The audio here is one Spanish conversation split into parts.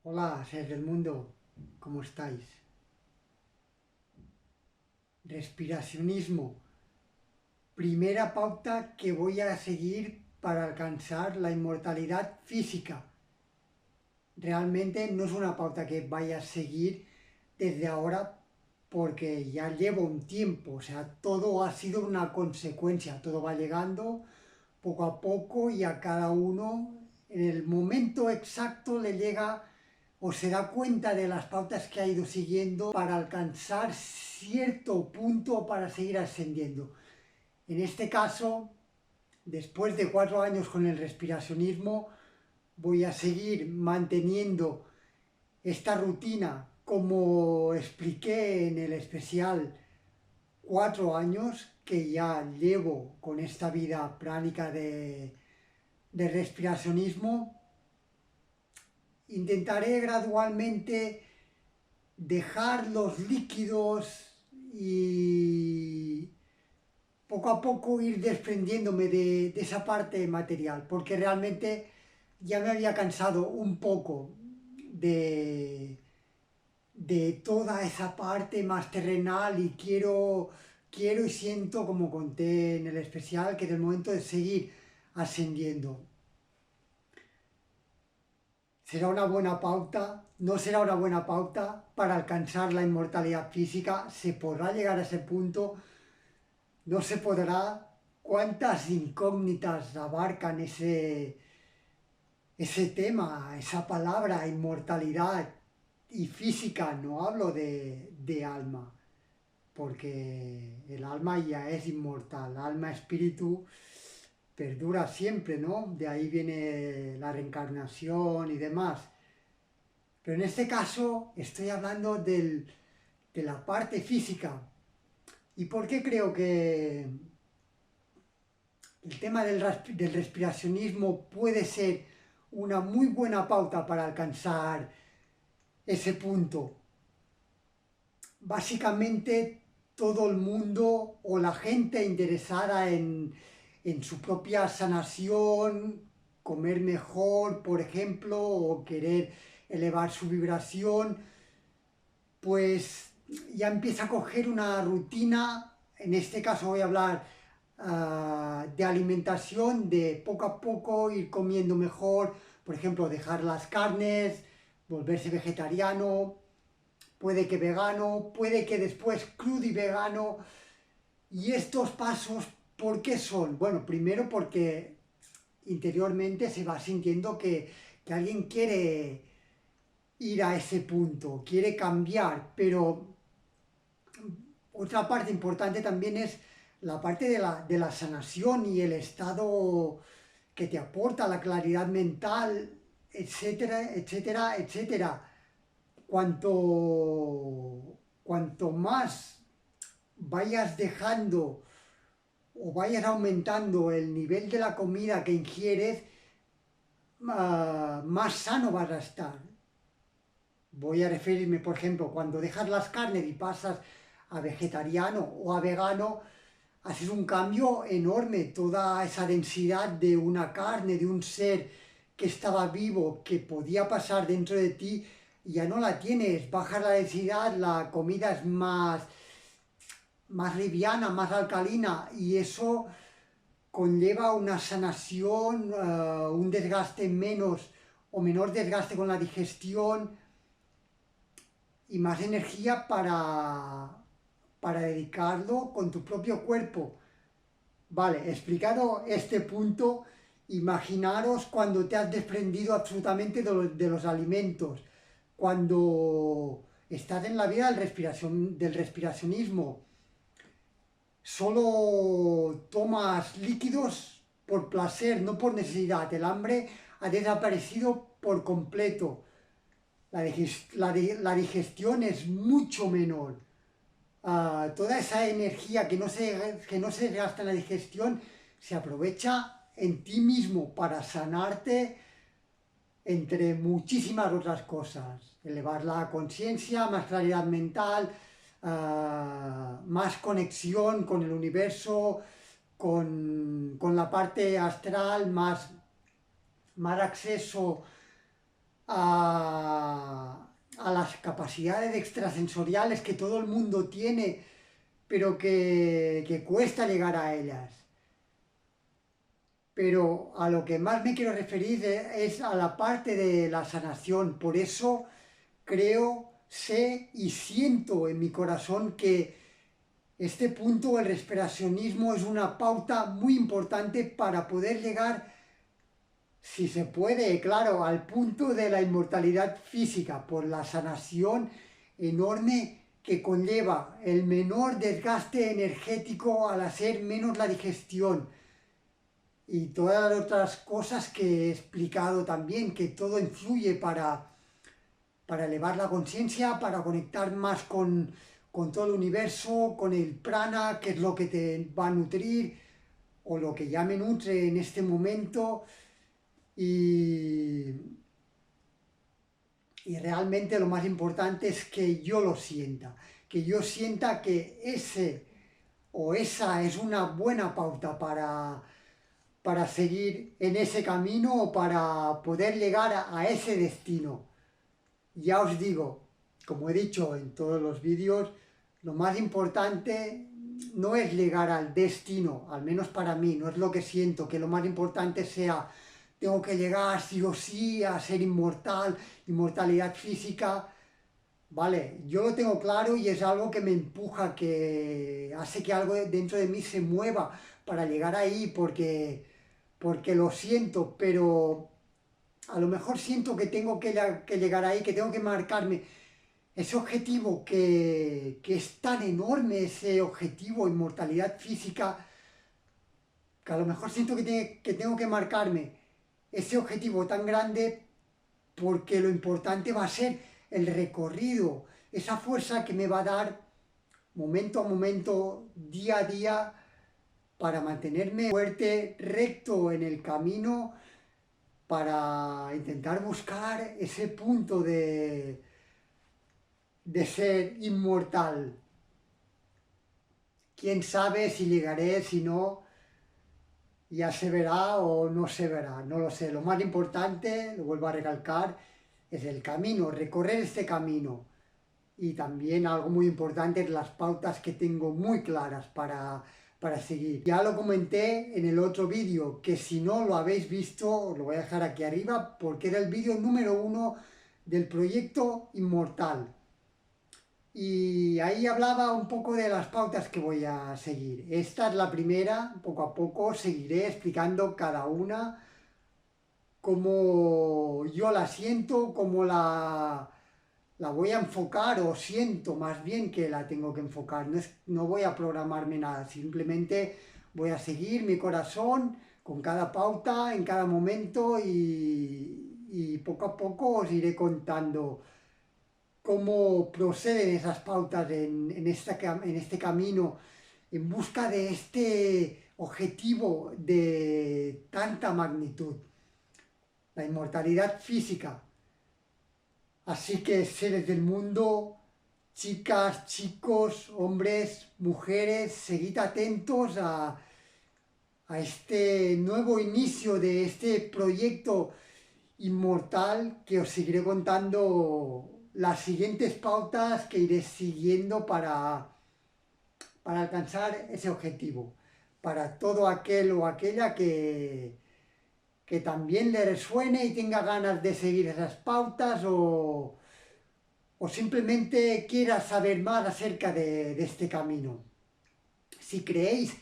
Hola, seres del mundo, ¿cómo estáis? Respiracionismo. Primera pauta que voy a seguir para alcanzar la inmortalidad física. Realmente no es una pauta que vaya a seguir desde ahora porque ya llevo un tiempo, o sea, todo ha sido una consecuencia, todo va llegando poco a poco y a cada uno en el momento exacto le llega o se da cuenta de las pautas que ha ido siguiendo para alcanzar cierto punto para seguir ascendiendo. En este caso, después de 4 años con el respiracionismo, voy a seguir manteniendo esta rutina como expliqué en el especial 4 años que ya llevo con esta vida pránica de respiracionismo. Intentaré gradualmente dejar los líquidos y poco a poco ir desprendiéndome de esa parte material, porque realmente ya me había cansado un poco de toda esa parte más terrenal y quiero y siento, como conté en el especial, que es el momento de seguir ascendiendo. ¿Será una buena pauta? ¿No será una buena pauta para alcanzar la inmortalidad física? ¿Se podrá llegar a ese punto? ¿No se podrá? ¿Cuántas incógnitas abarcan ese tema, esa palabra, inmortalidad y física? No hablo de alma, porque el alma ya es inmortal, alma, espíritu perdura siempre, ¿no? De ahí viene la reencarnación y demás. Pero en este caso estoy hablando de la parte física. ¿Y por qué creo que el tema del respiracionismo puede ser una muy buena pauta para alcanzar ese punto? Básicamente todo el mundo o la gente interesada en su propia sanación, comer mejor, por ejemplo, o querer elevar su vibración, pues ya empieza a coger una rutina. En este caso voy a hablar de alimentación, de poco a poco ir comiendo mejor, por ejemplo, dejar las carnes, volverse vegetariano, puede que vegano, puede que después crudo y vegano. Y estos pasos, ¿por qué son? Bueno, primero porque interiormente se va sintiendo que alguien quiere ir a ese punto, quiere cambiar, pero otra parte importante también es la parte de la sanación y el estado que te aporta la claridad mental, etcétera, etcétera, etcétera. Cuanto más vayas dejando o vayas aumentando el nivel de la comida que ingieres, más sano vas a estar. Voy a referirme, por ejemplo, cuando dejas las carnes y pasas a vegetariano o a vegano, haces un cambio enorme. Toda esa densidad de una carne, de un ser que estaba vivo, que podía pasar dentro de ti, ya no la tienes. Bajas la densidad, la comida es más liviana, más alcalina, y eso conlleva una sanación, un desgaste menos o menor desgaste con la digestión y más energía para dedicarlo con tu propio cuerpo. Vale, explicado este punto, imaginaros cuando te has desprendido absolutamente de los alimentos, cuando estás en la vida del respiracionismo, solo tomas líquidos por placer, no por necesidad. El hambre ha desaparecido por completo. La digestión es mucho menor. Toda esa energía que no se gasta en la digestión se aprovecha en ti mismo para sanarte entre muchísimas otras cosas. Elevar la conciencia, más claridad mental, más conexión con el universo, con la parte astral, más acceso a las capacidades extrasensoriales que todo el mundo tiene, pero que cuesta llegar a ellas. Pero a lo que más me quiero referir es a la parte de la sanación. Por eso creo, sé y siento en mi corazón que este punto, el respiracionismo, es una pauta muy importante para poder llegar, si se puede, claro, al punto de la inmortalidad física, por la sanación enorme que conlleva el menor desgaste energético al hacer menos la digestión y todas las otras cosas que he explicado también, que todo influye para elevar la conciencia, para conectar más con todo el universo, con el prana, que es lo que te va a nutrir, o lo que ya me nutre en este momento. Y, y realmente lo más importante es que yo lo sienta, que yo sienta que ese o esa es una buena pauta para seguir en ese camino o para poder llegar a ese destino. Ya os digo, como he dicho en todos los vídeos, lo más importante no es llegar al destino, al menos para mí, no es lo que siento, que lo más importante sea, tengo que llegar sí o sí a ser inmortal, inmortalidad física. Vale, yo lo tengo claro y es algo que me empuja, que hace que algo dentro de mí se mueva para llegar ahí, porque lo siento, pero a lo mejor siento que tengo que llegar ahí, que tengo que marcarme ese objetivo que es tan enorme, ese objetivo, inmortalidad física, que a lo mejor siento que tengo que marcarme ese objetivo tan grande porque lo importante va a ser el recorrido, esa fuerza que me va a dar momento a momento, día a día, para mantenerme fuerte, recto en el camino, para intentar buscar ese punto de ser inmortal. Quién sabe si llegaré, si no, ya se verá o no se verá, no lo sé. Lo más importante, lo vuelvo a recalcar, es el camino, recorrer este camino. Y también algo muy importante es las pautas que tengo muy claras para seguir. Ya lo comenté en el otro vídeo, que si no lo habéis visto, os lo voy a dejar aquí arriba, porque era el vídeo número 1 del proyecto Inmortal. Y ahí hablaba un poco de las pautas que voy a seguir. Esta es la primera, poco a poco seguiré explicando cada una, cómo yo la siento, cómo la voy a enfocar, o siento más bien que la tengo que enfocar. No voy a programarme nada, simplemente voy a seguir mi corazón con cada pauta, en cada momento, y poco a poco os iré contando cómo proceden esas pautas en este camino en busca de este objetivo de tanta magnitud, la inmortalidad física. Así que, seres del mundo, chicas, chicos, hombres, mujeres, seguid atentos a este nuevo inicio de este proyecto inmortal, que os seguiré contando las siguientes pautas que iré siguiendo para alcanzar ese objetivo. Para todo aquel o aquella que también le resuene y tenga ganas de seguir esas pautas, o simplemente quiera saber más acerca de este camino. Si creéis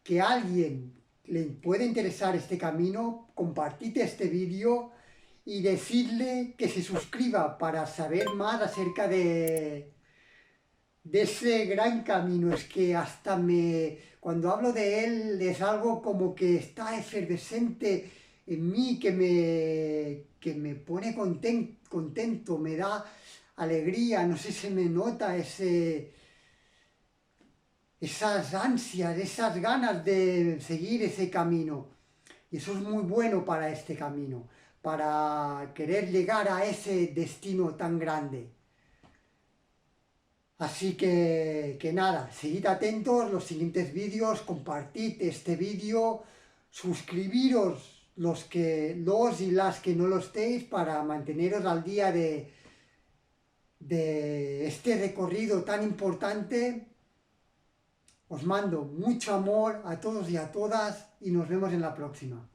que a alguien le puede interesar este camino, compartid este vídeo y decidle que se suscriba para saber más acerca de ese gran camino. Es que hasta cuando hablo de él es algo como que está efervescente en mí, que me pone contento, me da alegría, no sé si me nota esas ansias, esas ganas de seguir ese camino. Y eso es muy bueno para este camino, para querer llegar a ese destino tan grande. Así que nada, seguid atentos los siguientes vídeos, compartid este vídeo, suscribiros los y las que no lo estéis para manteneros al día de este recorrido tan importante. Os mando mucho amor a todos y a todas y nos vemos en la próxima.